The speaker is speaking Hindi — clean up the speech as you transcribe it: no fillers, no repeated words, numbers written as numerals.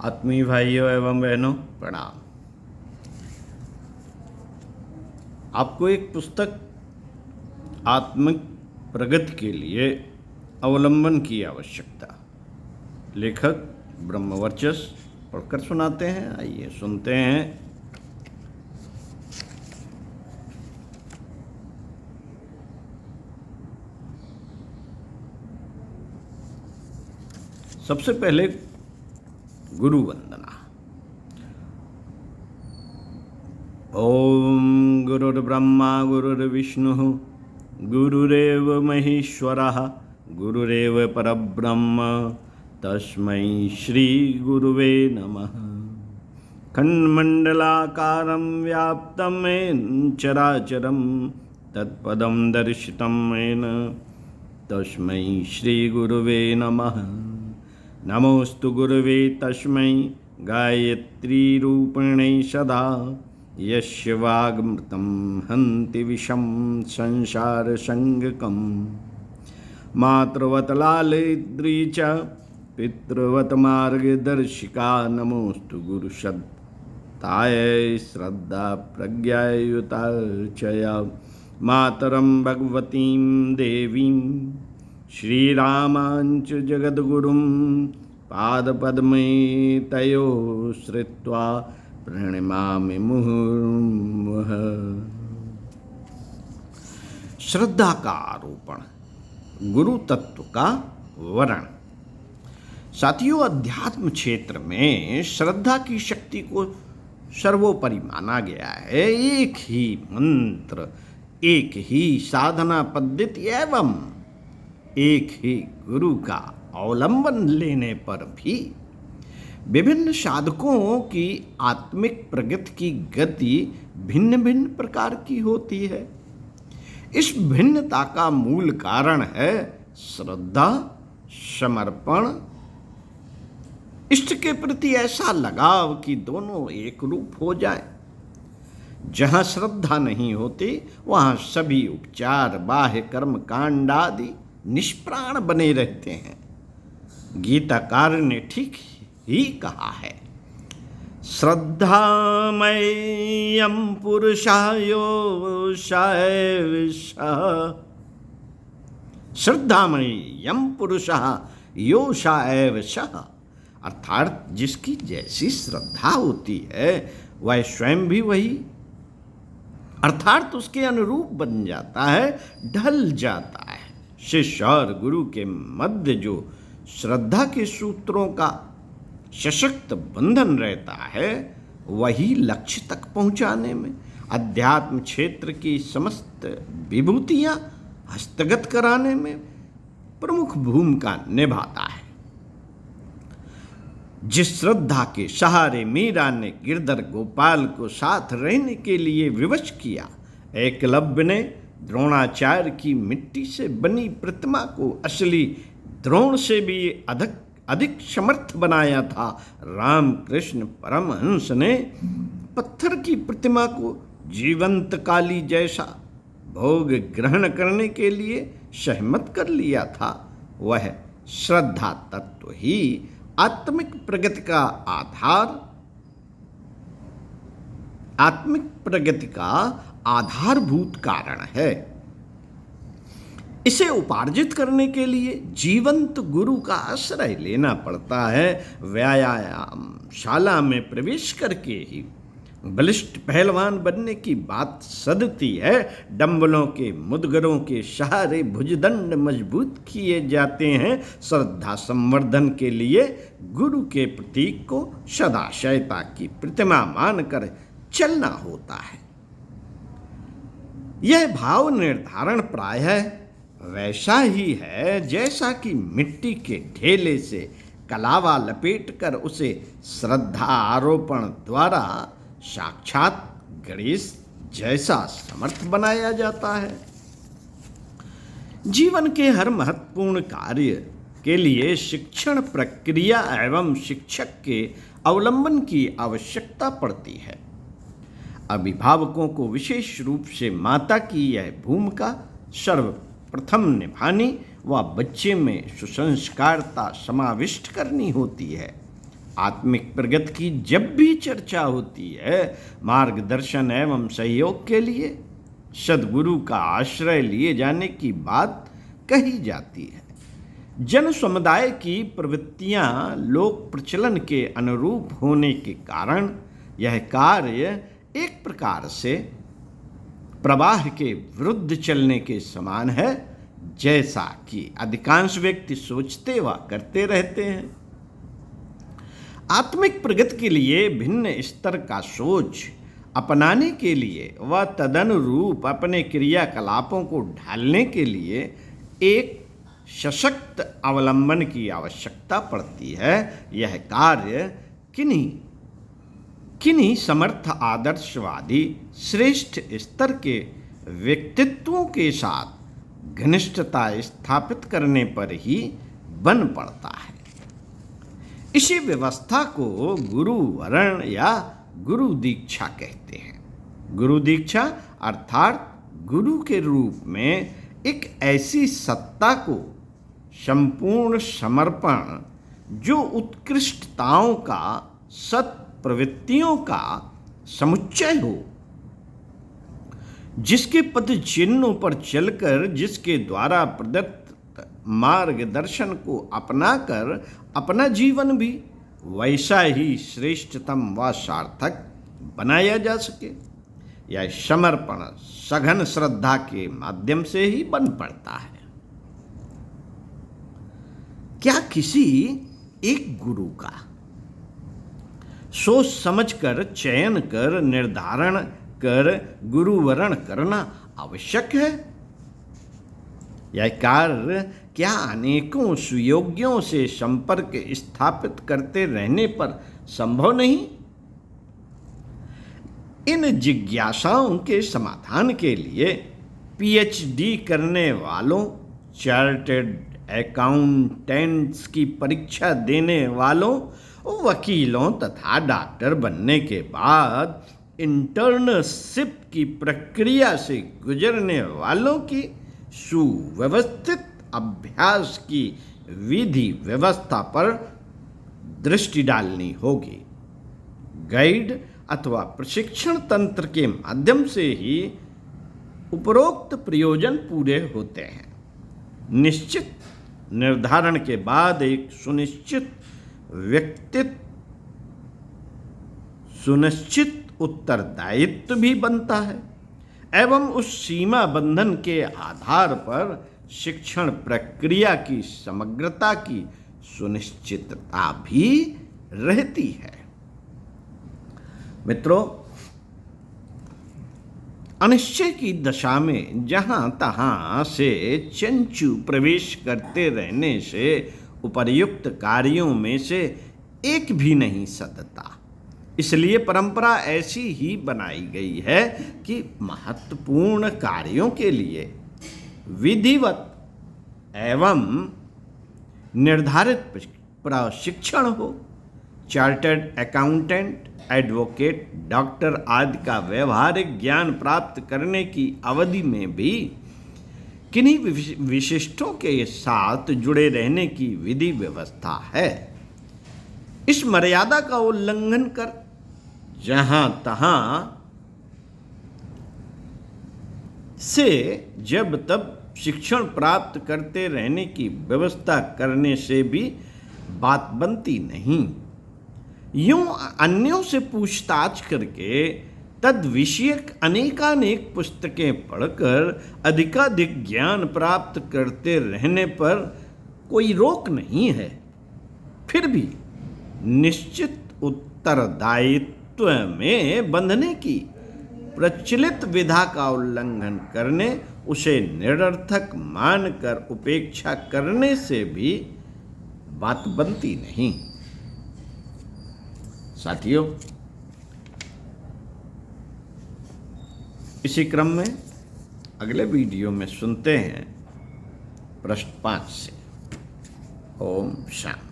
आत्मीय भाइयों एवं बहनों प्रणाम। आपको एक पुस्तक आत्मिक प्रगति के लिए अवलंबन की आवश्यकता, लेखक ब्रह्मवर्चस्व पढ़कर सुनाते हैं। आइए सुनते हैं। सबसे पहले गुरु वंदना। ओम गुरुर्ब्रह्मा गुरुर्विष्णु गुरुरेव महेश्वरः गुरुरेव परब्रह्म तस्मै श्री गुरुवे नमः। खण्डमण्डलाकारं व्याप्तं येन चराचरं तत्पदं दर्शितं येन तस्मै श्री गुरुवे नमः। नमोस्तु गुरुवे तस्मै गायत्रीरूपिणे सदा यस्य वाग्मृतं हन्ति विषं संसारसङ्गकम्। मातृवत् लालित्री च पितृवत् मार्गदर्शिका नमोस्तु गुरुशब्दाय श्रद्धा प्रज्ञायुता च या मातरं भगवतीं देवीं श्रीरामाञ्च जगद्गुरुं पादपद्मे तयो श्रित्वा प्रणमामि मुहुर्मुहुः। श्रद्धा का आरोपण, गुरु तत्व का वर्ण। साथियों, अध्यात्म क्षेत्र में श्रद्धा की शक्ति को सर्वोपरि माना गया है। एक ही मंत्र, एक ही साधना पद्धति एवं एक ही गुरु का अवलंबन लेने पर भी विभिन्न साधकों की आत्मिक प्रगति की गति भिन्न भिन्न प्रकार की होती है। इस भिन्नता का मूल कारण है श्रद्धा, समर्पण, इष्ट के प्रति ऐसा लगाव कि दोनों एक रूप हो जाए। जहाँ श्रद्धा नहीं होती वहाँ सभी उपचार, बाह्य कर्म कांड आदि निष्प्राण बने रहते हैं। गीताकार ने ठीक ही कहा है, श्रद्धामयं पुरुषः योषायविषः। श्रद्धामयं पुरुषः योषायविषः, अर्थात जिसकी जैसी श्रद्धा होती है वह स्वयं भी वही अर्थात उसके अनुरूप बन जाता है, ढल जाता है। शिष्य और गुरु के मध्य जो श्रद्धा के सूत्रों का सशक्त बंधन रहता है वही लक्ष्य तक पहुंचाने में, अध्यात्म क्षेत्र की समस्त विभूतियां हस्तगत कराने में प्रमुख भूमिका निभाता है। जिस श्रद्धा के सहारे मीरा ने गिरधर गोपाल को साथ रहने के लिए विवश किया, एकलव्य ने द्रोणाचार्य की मिट्टी से बनी प्रतिमा को असली द्रोण से भी अधिक समर्थ बनाया था, रामकृष्ण परमहंस ने पत्थर की प्रतिमा को जीवंत काली जैसा भोग ग्रहण करने के लिए सहमत कर लिया था। वह श्रद्धा तत्व ही आत्मिक प्रगति का आधारभूत कारण है। इसे उपार्जित करने के लिए जीवंत गुरु का आश्रय लेना पड़ता है। व्यायामशाला में प्रवेश करके ही बलिष्ठ पहलवान बनने की बात सदती है। डंबलों के मुदगरों के सहारे भुजदंड मजबूत किए जाते हैं। श्रद्धा संवर्धन के लिए गुरु के प्रतीक को सदाशयता की प्रतिमा मानकर चलना होता है। यह भाव निर्धारण प्रायः वैसा ही है जैसा कि मिट्टी के ढेले से कलावा लपेटकर उसे श्रद्धा आरोपण द्वारा साक्षात गणेश जैसा समर्थ बनाया जाता है। जीवन के हर महत्वपूर्ण कार्य के लिए शिक्षण प्रक्रिया एवं शिक्षक के अवलंबन की आवश्यकता पड़ती है। अभिभावकों को विशेष रूप से माता की यह भूमिका सर्वप्रथम निभानी व बच्चे में सुसंस्कारता समाविष्ट करनी होती है। आत्मिक प्रगति की जब भी चर्चा होती है, मार्गदर्शन एवं सहयोग के लिए सद्गुरु का आश्रय लिए जाने की बात कही जाती है। जन समुदाय की प्रवृत्तियां लोक प्रचलन के अनुरूप होने के कारण यह कार्य एक प्रकार से प्रवाह के विरुद्ध चलने के समान है, जैसा कि अधिकांश व्यक्ति सोचते व करते रहते हैं। आत्मिक प्रगति के लिए भिन्न स्तर का सोच अपनाने के लिए व तदनुरूप अपने क्रियाकलापों को ढालने के लिए एक सशक्त अवलंबन की आवश्यकता पड़ती है। यह कार्य किन्हीं समर्थ आदर्शवादी श्रेष्ठ स्तर के व्यक्तित्वों के साथ घनिष्ठता स्थापित करने पर ही बन पड़ता है। इसी व्यवस्था को गुरु वरण या गुरु दीक्षा कहते हैं। गुरु दीक्षा अर्थात गुरु के रूप में एक ऐसी सत्ता को संपूर्ण समर्पण जो उत्कृष्टताओं का, सत प्रवृत्तियों का समुच्चय हो, जिसके पद चिन्हों पर चलकर, जिसके द्वारा प्रदत्त मार्गदर्शन को अपनाकर अपना जीवन भी वैसा ही श्रेष्ठतम व सार्थक बनाया जा सके। यह समर्पण सघन श्रद्धा के माध्यम से ही बन पड़ता है। क्या किसी एक गुरु का सोच समझकर चयन कर निर्धारण कर गुरुवरण करना आवश्यक है? यह कार्य क्या अनेकों सुयोग्यों से संपर्क स्थापित करते रहने पर संभव नहीं? इन जिज्ञासाओं के समाधान के लिए पीएचडी करने वालों, चार्टर्ड अकाउंटेंट्स की परीक्षा देने वालों, वकीलों तथा डॉक्टर बनने के बाद इंटर्नशिप की प्रक्रिया से गुजरने वालों की सुव्यवस्थित अभ्यास की विधि व्यवस्था पर दृष्टि डालनी होगी। गाइड अथवा प्रशिक्षण तंत्र के माध्यम से ही उपरोक्त प्रयोजन पूरे होते हैं। निश्चित निर्धारण के बाद एक सुनिश्चित उत्तरदायित्व भी बनता है एवं उस सीमा बंधन के आधार पर शिक्षण प्रक्रिया की समग्रता की सुनिश्चितता भी रहती है। मित्रों, अनिश्चय की दशा में जहां तहां से चंचू प्रवेश करते रहने से उपर्युक्त कार्यों में से एक भी नहीं सदता। इसलिए परंपरा ऐसी ही बनाई गई है कि महत्वपूर्ण कार्यों के लिए विधिवत एवं निर्धारित प्रशिक्षण हो। चार्टर्ड अकाउंटेंट, एडवोकेट, डॉक्टर आदि का व्यवहारिक ज्ञान प्राप्त करने की अवधि में भी किन्हीं विशिष्टों के साथ जुड़े रहने की विधि व्यवस्था है। इस मर्यादा का उल्लंघन कर जहां तहां से जब तब शिक्षण प्राप्त करते रहने की व्यवस्था करने से भी बात बनती नहीं। यूं अन्यों से पूछताछ करके तद विषयक अनेकानेक पुस्तकें पढ़कर अधिकाधिक ज्ञान प्राप्त करते रहने पर कोई रोक नहीं है। फिर भी निश्चित उत्तरदायित्व में बंधने की प्रचलित विधा का उल्लंघन करने, उसे निरर्थक मानकर उपेक्षा करने से भी बात बनती नहीं। साथियों, इसी क्रम में अगले वीडियो में सुनते हैं प्रश्न 5 से। ओम शांति।